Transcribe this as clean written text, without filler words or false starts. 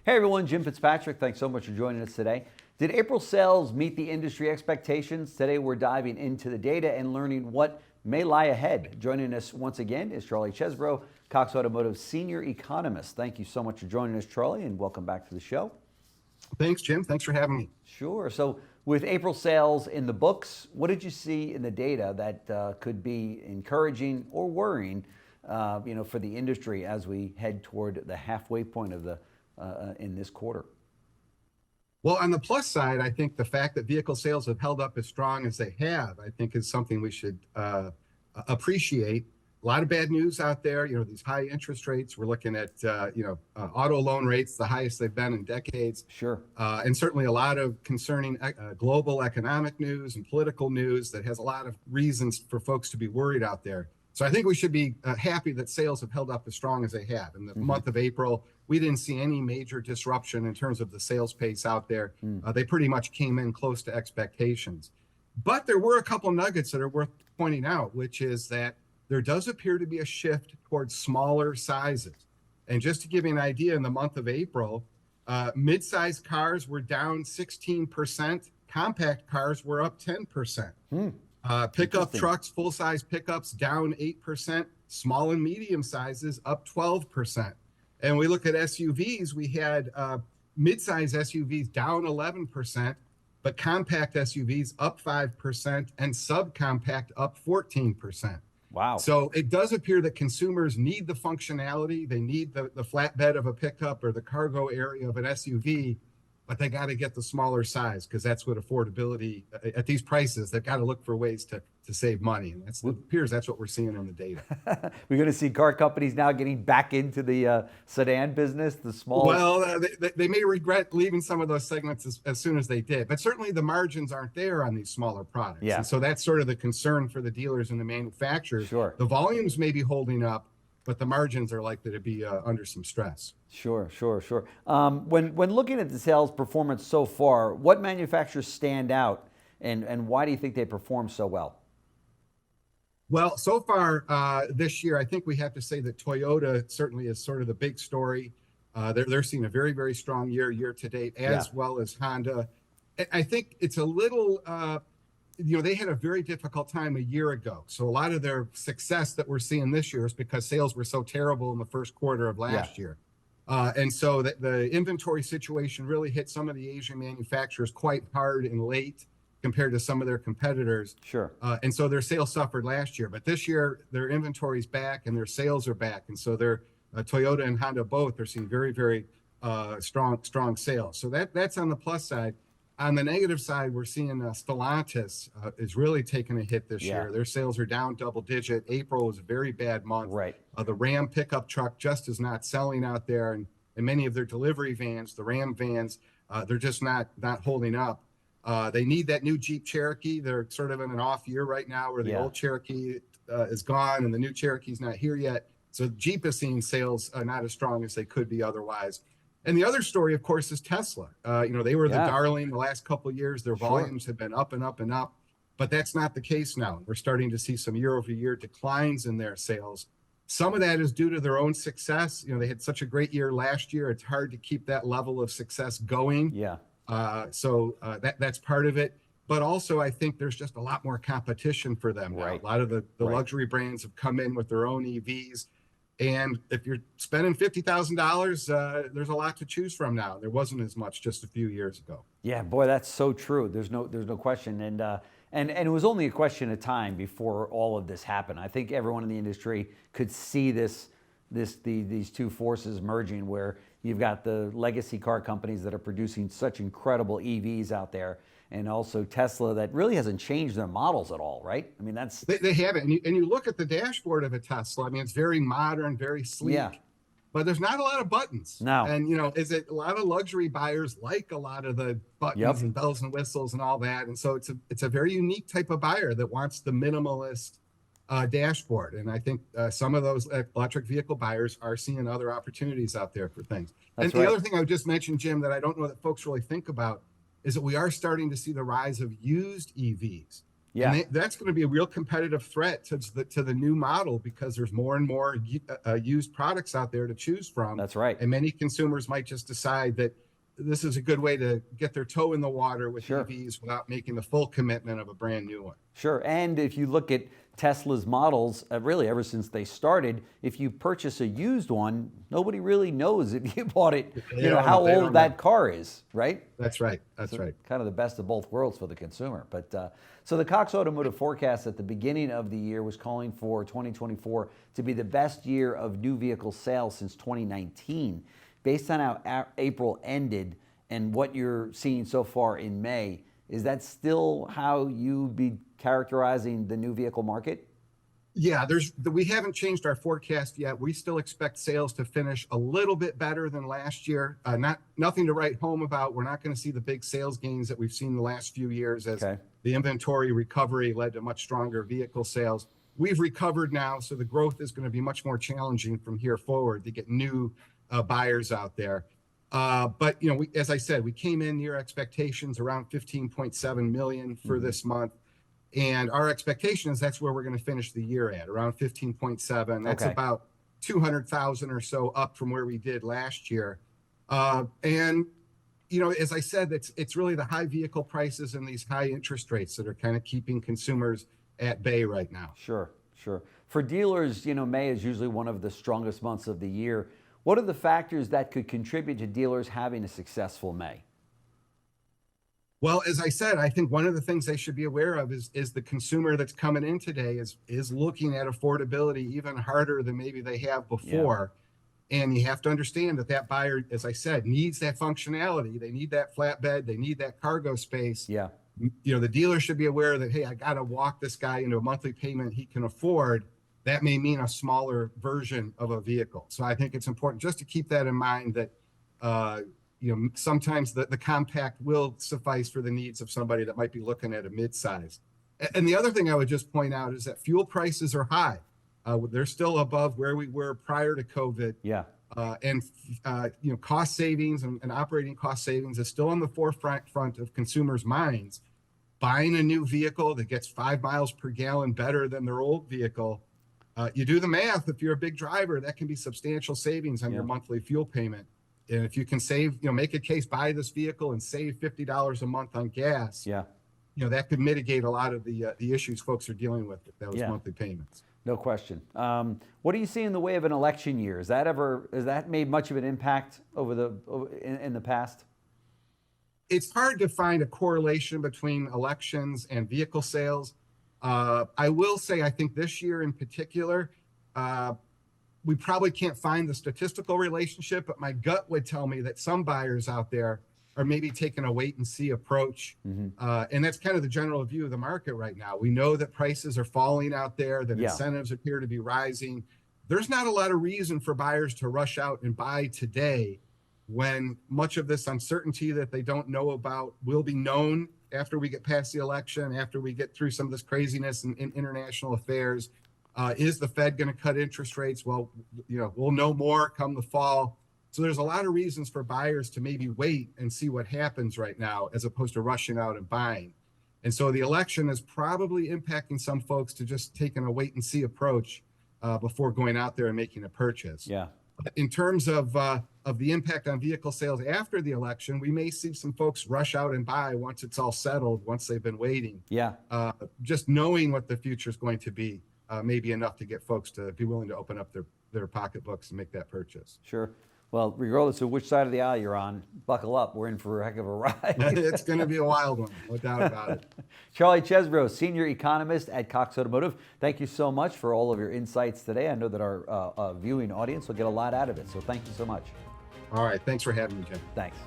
Hey everyone, Jim Fitzpatrick. Thanks so much for joining us today. Did April sales meet the industry expectations? Today we're diving into the data and learning what may lie ahead. Joining us once again is Charlie Chesbrough, Cox Automotive Senior Economist. Thank you so much for joining us, Charlie, and welcome back to the show. Thanks, Jim. Thanks for having me. Sure. So with April sales in the books, what did you see in the data that could be encouraging or worrying, for the industry as we head toward the halfway point of the in this quarter? Well, on the plus side, I think the fact that vehicle sales have held up as strong as they have, I think is something we should appreciate. A lot of bad news out there, these high interest rates. We're looking at, auto loan rates, the highest they've been in decades. Sure. And certainly a lot of concerning global economic news and political news that has a lot of reasons for folks to be worried out there. So I think we should be happy that sales have held up as strong as they have. In the month of April, we didn't see any major disruption in terms of the sales pace out there. They pretty much came in close to expectations. But there were a couple nuggets that are worth pointing out, which is that there does appear to be a shift towards smaller sizes. And just to give you an idea, in the month of April, mid-size cars were down 16%, compact cars were up 10%. Pickup trucks, full-size pickups down 8%, small and medium sizes up 12%. And we look at SUVs, we had mid-size SUVs down 11%, but compact SUVs up 5% and subcompact up 14%. Wow. So it does appear that consumers need the functionality. They need the flatbed of a pickup or the cargo area of an SUV, but they got to get the smaller size because that's what affordability at these prices. They've got to look for ways to save money, and it appears that's what we're seeing in the data. We're going to see car companies now getting back into the sedan business, the small. Well, they may regret leaving some of those segments as soon as they did, but certainly the margins aren't there on these smaller products. Yeah. And so that's sort of the concern for the dealers and the manufacturers. Sure. The volumes may be holding up, but the margins are likely to be under some stress. Sure. When looking at the sales performance so far, what manufacturers stand out, and why do you think they perform so well? Well, so far this year, I think we have to say that Toyota certainly is sort of the big story. They're seeing a very, very strong year to date, as well as Honda. I think it's a little, they had a very difficult time a year ago. So a lot of their success that we're seeing this year is because sales were so terrible in the first quarter of last year. And so the inventory situation really hit some of the Asian manufacturers quite hard and late compared to some of their competitors. Sure. And so their sales suffered last year. But this year, their inventory's back and their sales are back. And so their Toyota and Honda both are seeing very, very strong sales. So that's on the plus side. On the negative side, we're seeing Stellantis is really taking a hit this year. Their sales are down double digit. April was a very bad month. Right. The Ram pickup truck just is not selling out there. And many of their delivery vans, the Ram vans, they're just not holding up. They need that new Jeep Cherokee. They're sort of in an off year right now where the old Cherokee is gone and the new Cherokee's not here yet. So Jeep is seeing sales not as strong as they could be otherwise. And the other story, of course, is Tesla. They were the darling the last couple of years. Their volumes have been up and up and up, but that's not the case now. We're starting to see some year-over-year declines in their sales. Some of that is due to their own success. They had such a great year last year. It's hard to keep that level of success going. So that's part of it. But also, I think there's just a lot more competition for them now. A lot of the luxury brands have come in with their own EVs. And if you're spending $50,000, there's a lot to choose from now. There wasn't as much just a few years ago. Yeah, boy, that's so true. There's no question. And it was only a question of time before all of this happened. I think everyone in the industry could see these two forces merging, where you've got the legacy car companies that are producing such incredible EVs out there, and also Tesla that really hasn't changed their models at all, right? I mean, they haven't. And you look at the dashboard of a Tesla. I mean, it's very modern, very sleek. But there's not a lot of buttons. No. And is it a lot of luxury buyers like a lot of the buttons and bells and whistles and all that? And so it's a very unique type of buyer that wants the minimalist dashboard. And I think some of those electric vehicle buyers are seeing other opportunities out there for things. The other thing I would just mention, Jim, that I don't know that folks really think about is that we are starting to see the rise of used EVs. Yeah. And that's going to be a real competitive threat to the new model, because there's more and more used products out there to choose from. That's right. And many consumers might just decide that this is a good way to get their toe in the water with Sure. EVs without making the full commitment of a brand new one. Sure. And if you look at Tesla's models, really ever since they started, if you purchase a used one, nobody really knows if you bought it, how old that car is, right? That's right. That's So right. kind of the best of both worlds for the consumer. But so the Cox Automotive forecast at the beginning of the year was calling for 2024 to be the best year of new vehicle sales since 2019. Based on how April ended and what you're seeing so far in May, is that still how you'd be characterizing the new vehicle market? Yeah, we haven't changed our forecast yet. We still expect sales to finish a little bit better than last year. Nothing to write home about. We're not going to see the big sales gains that we've seen the last few years, as the inventory recovery led to much stronger vehicle sales. We've recovered now, so the growth is going to be much more challenging from here forward to get new buyers out there. But as I said, we came in near expectations, around 15.7 million for this month. And our expectation is that's where we're going to finish the year at, around 15.7. That's about 200,000 or so up from where we did last year. And as I said, it's really the high vehicle prices and these high interest rates that are kind of keeping consumers at bay right now. Sure, sure. For dealers, May is usually one of the strongest months of the year. What are the factors that could contribute to dealers having a successful May? Well, as I said, I think one of the things they should be aware of is the consumer that's coming in today is looking at affordability even harder than maybe they have before. Yeah. And you have to understand that buyer, as I said, needs that functionality. They need that flatbed. They need that cargo space. Yeah. The dealer should be aware that, hey, I got to walk this guy into a monthly payment he can afford. That may mean a smaller version of a vehicle. So I think it's important just to keep that in mind, that sometimes the compact will suffice for the needs of somebody that might be looking at a midsize. And the other thing I would just point out is that fuel prices are high. They're still above where we were prior to COVID. Yeah. And cost savings and operating cost savings is still on the forefront of consumers' minds. Buying a new vehicle that gets 5 miles per gallon better than their old vehicle, you do the math. If you're a big driver, that can be substantial savings on your monthly fuel payment. And if you can save, make a case, buy this vehicle and save $50 a month on gas. Yeah. That could mitigate a lot of the issues folks are dealing with those monthly payments. No question. What do you see in the way of an election year? Has that made much of an impact in the past? It's hard to find a correlation between elections and vehicle sales. I will say, I think this year in particular, we probably can't find the statistical relationship, but my gut would tell me that some buyers out there are maybe taking a wait and see approach. And that's kind of the general view of the market right now. We know that prices are falling out there, that incentives appear to be rising. There's not a lot of reason for buyers to rush out and buy today, when much of this uncertainty that they don't know about will be known after we get past the election, after we get through some of this craziness in international affairs. Is the Fed going to cut interest rates? Well, we'll know more come the fall. So there's a lot of reasons for buyers to maybe wait and see what happens right now, as opposed to rushing out and buying. And so the election is probably impacting some folks to just taking a wait and see approach before going out there and making a purchase. Yeah. In terms of the impact on vehicle sales after the election, we may see some folks rush out and buy once it's all settled, once they've been waiting. Yeah. Just knowing what the future is going to be may be enough to get folks to be willing to open up their pocketbooks and make that purchase. Sure. Well, regardless of which side of the aisle you're on, buckle up. We're in for a heck of a ride. It's going to be a wild one, no doubt about it. Charlie Chesbrough, Senior Economist at Cox Automotive, thank you so much for all of your insights today. I know that our viewing audience will get a lot out of it, so thank you so much. All right. Thanks for having me, Jim. Thanks.